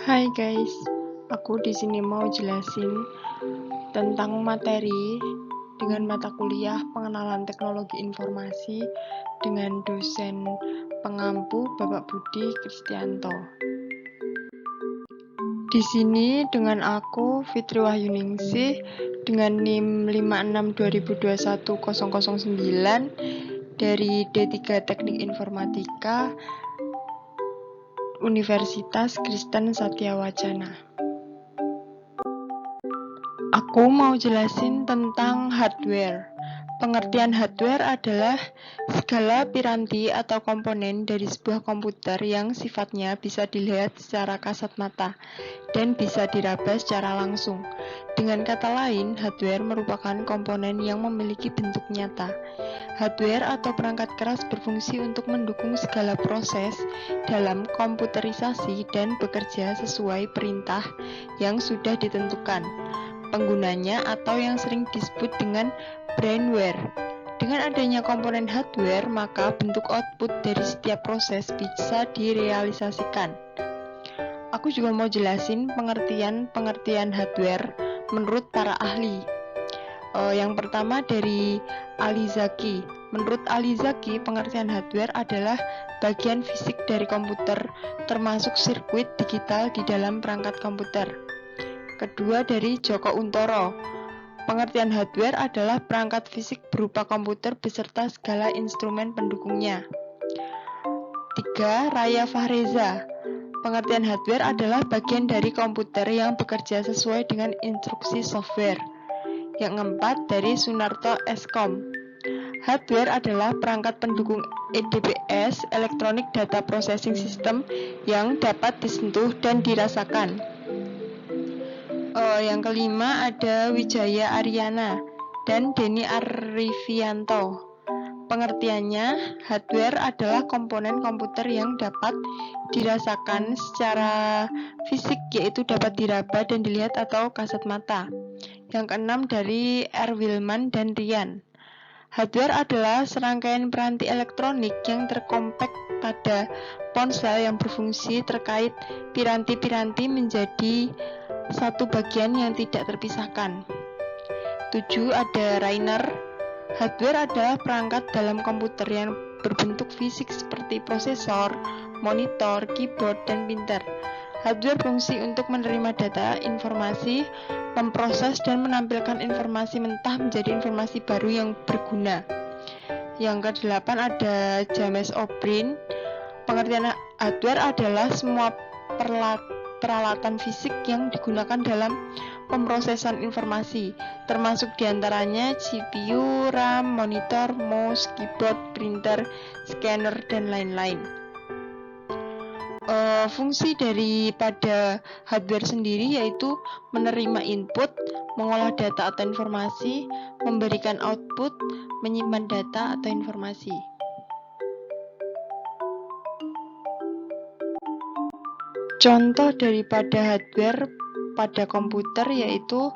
Hai guys, aku di sini mau jelasin tentang materi dengan mata kuliah pengenalan teknologi informasi dengan dosen pengampu Bapak Budi Kristianto. Di sini dengan aku Fitri Wahyuningsih dengan NIM 5620210009 dari D3 Teknik Informatika Universitas Kristen Satyawacana. Aku mau jelasin tentang hardware. Pengertian hardware adalah segala piranti atau komponen dari sebuah komputer yang sifatnya bisa dilihat secara kasat mata dan bisa diraba secara langsung. Dengan kata lain, hardware merupakan komponen yang memiliki bentuk nyata. Hardware atau perangkat keras berfungsi untuk mendukung segala proses dalam komputerisasi dan bekerja sesuai perintah yang sudah ditentukan penggunanya atau yang sering disebut dengan brainware. Dengan adanya komponen hardware, maka bentuk output dari setiap proses bisa direalisasikan. Aku juga mau jelasin pengertian hardware menurut para ahli. Yang pertama dari Alizaki. Menurut Alizaki, pengertian hardware adalah bagian fisik dari komputer, termasuk sirkuit digital di dalam perangkat komputer. Kedua dari Joko Untoro. Pengertian hardware adalah perangkat fisik berupa komputer beserta segala instrumen pendukungnya. 3. Raya Fahreza. Pengertian hardware adalah bagian dari komputer yang bekerja sesuai dengan instruksi software. Yang 4 dari Sunarto Eskom. Hardware adalah perangkat pendukung EDPS, Electronic Data Processing System, yang dapat disentuh dan dirasakan. Yang kelima ada Wijaya Aryana dan Denny Arifianto. Pengertiannya, hardware adalah komponen komputer yang dapat dirasakan secara fisik, yaitu dapat diraba dan dilihat atau kasat mata. Yang keenam dari Erwilman dan Rian. Hardware adalah serangkaian piranti elektronik yang terkompak pada ponsel yang berfungsi terkait piranti-piranti menjadi satu bagian yang tidak terpisahkan. 7. Ada Rainer. Hardware adalah perangkat dalam komputer yang berbentuk fisik seperti prosesor, monitor, keyboard, dan printer. Hardware berfungsi untuk menerima data, informasi, memproses, dan menampilkan informasi mentah menjadi informasi baru yang berguna. Yang ke-8 ada James O'Brien. Pengertian hardware adalah semua peralatan fisik yang digunakan dalam pemrosesan informasi, termasuk diantaranya CPU, RAM, monitor, mouse, keyboard, printer, scanner, dan lain-lain. Fungsi daripada hardware sendiri yaitu menerima input, mengolah data atau informasi, memberikan output, menyimpan data atau informasi. Contoh daripada hardware pada komputer yaitu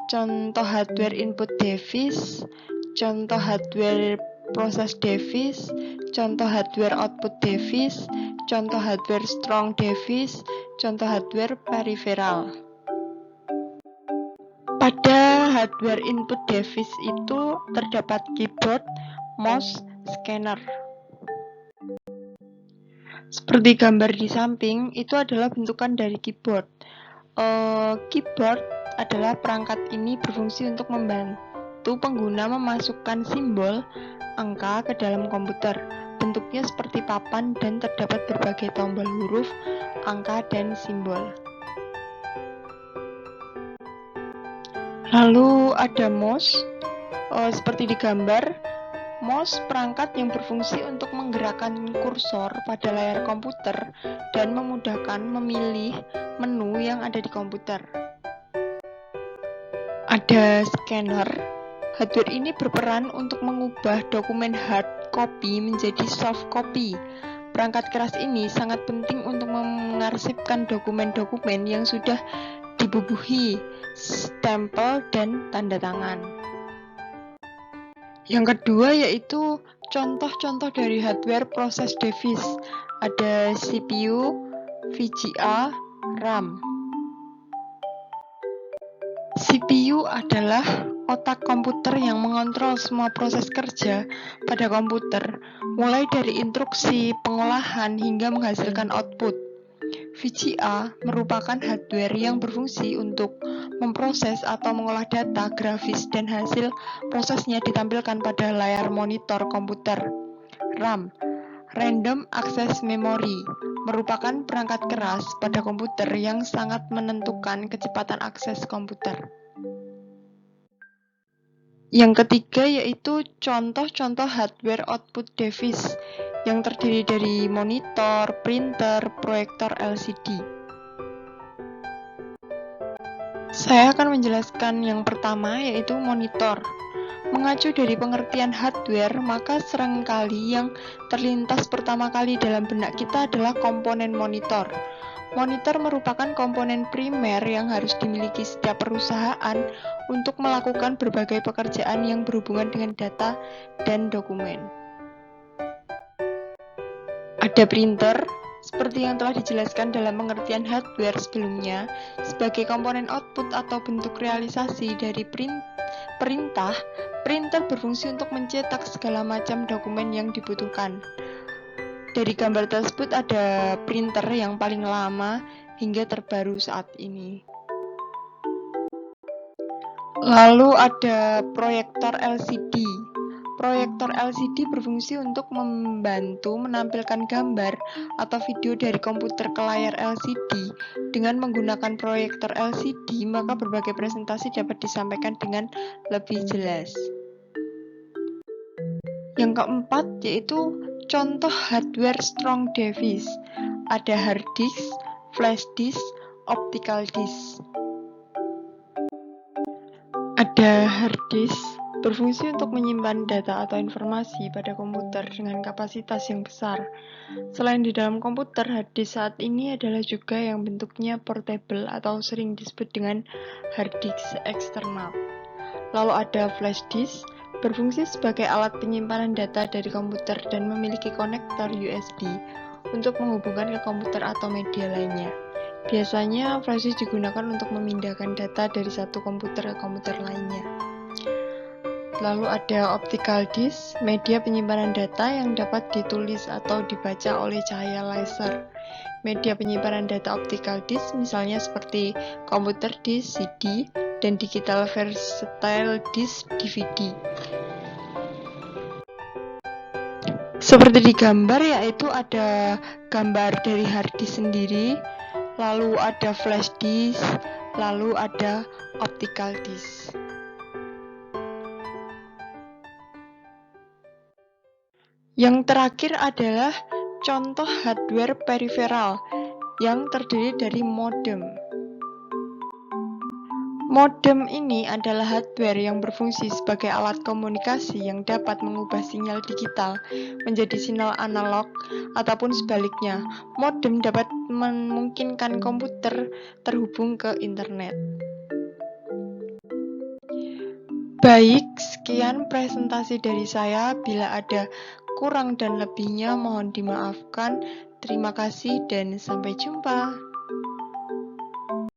contoh hardware input device, contoh hardware proses device, contoh hardware output device, contoh hardware strong device, contoh hardware peripheral. Pada hardware input device itu terdapat keyboard, mouse, scanner. Seperti gambar di samping, itu adalah bentukan dari keyboard. Keyboard adalah perangkat ini berfungsi untuk membantu pengguna memasukkan simbol, angka ke dalam komputer. Bentuknya seperti papan dan terdapat berbagai tombol huruf, angka, dan simbol. Lalu ada mouse, seperti di gambar. Mouse perangkat yang berfungsi untuk menggerakkan kursor pada layar komputer dan memudahkan memilih menu yang ada di komputer. Ada scanner. Hardware ini berperan untuk mengubah dokumen hard copy menjadi soft copy. Perangkat keras ini sangat penting untuk mengarsipkan dokumen-dokumen yang sudah dibubuhi stempel dan tanda tangan. Yang kedua yaitu contoh-contoh dari hardware proses device. Ada CPU, VGA, RAM. CPU adalah otak komputer yang mengontrol semua proses kerja pada komputer, mulai dari instruksi, pengolahan, hingga menghasilkan output. VGA merupakan hardware yang berfungsi untuk memproses atau mengolah data grafis dan hasil prosesnya ditampilkan pada layar monitor komputer. RAM, Random Access Memory, merupakan perangkat keras pada komputer yang sangat menentukan kecepatan akses komputer. Yang ketiga yaitu contoh-contoh hardware output device yang terdiri dari monitor, printer, proyektor LCD. Saya akan menjelaskan yang pertama yaitu monitor. Mengacu dari pengertian hardware, maka seringkali yang terlintas pertama kali dalam benak kita adalah komponen monitor. Monitor merupakan komponen primer yang harus dimiliki setiap perusahaan untuk melakukan berbagai pekerjaan yang berhubungan dengan data dan dokumen. Ada printer, seperti yang telah dijelaskan dalam pengertian hardware sebelumnya, sebagai komponen output atau bentuk realisasi dari perintah, printer berfungsi untuk mencetak segala macam dokumen yang dibutuhkan. Dari gambar tersebut ada printer yang paling lama hingga terbaru saat ini. Lalu ada proyektor LCD. Proyektor LCD berfungsi untuk membantu menampilkan gambar atau video dari komputer ke layar LCD. Dengan menggunakan proyektor LCD, maka berbagai presentasi dapat disampaikan dengan lebih jelas. Yang keempat yaitu contoh hardware strong device. Ada hard disk, flash disk, optical disk. Ada hard disk berfungsi untuk menyimpan data atau informasi pada komputer dengan kapasitas yang besar. Selain di dalam komputer, hard disk saat ini adalah juga yang bentuknya portable atau sering disebut dengan hard disk eksternal. Lalu ada flash disk, berfungsi sebagai alat penyimpanan data dari komputer dan memiliki konektor USB untuk menghubungkan ke komputer atau media lainnya. Biasanya flash disk digunakan untuk memindahkan data dari satu komputer ke komputer lainnya. Lalu ada optical disk, media penyimpanan data yang dapat ditulis atau dibaca oleh cahaya laser. Media penyimpanan data optical disk misalnya seperti komputer disk, CD, dan digital versatile disk, DVD. Seperti di gambar yaitu ada gambar dari hard disk sendiri, lalu ada flash disk, lalu ada optical disk. Yang terakhir adalah contoh hardware peripheral yang terdiri dari modem. Modem ini adalah hardware yang berfungsi sebagai alat komunikasi yang dapat mengubah sinyal digital menjadi sinyal analog ataupun sebaliknya. Modem dapat memungkinkan komputer terhubung ke internet. Baik, sekian presentasi dari saya. Bila ada kurang dan lebihnya mohon dimaafkan. Terima kasih dan sampai jumpa.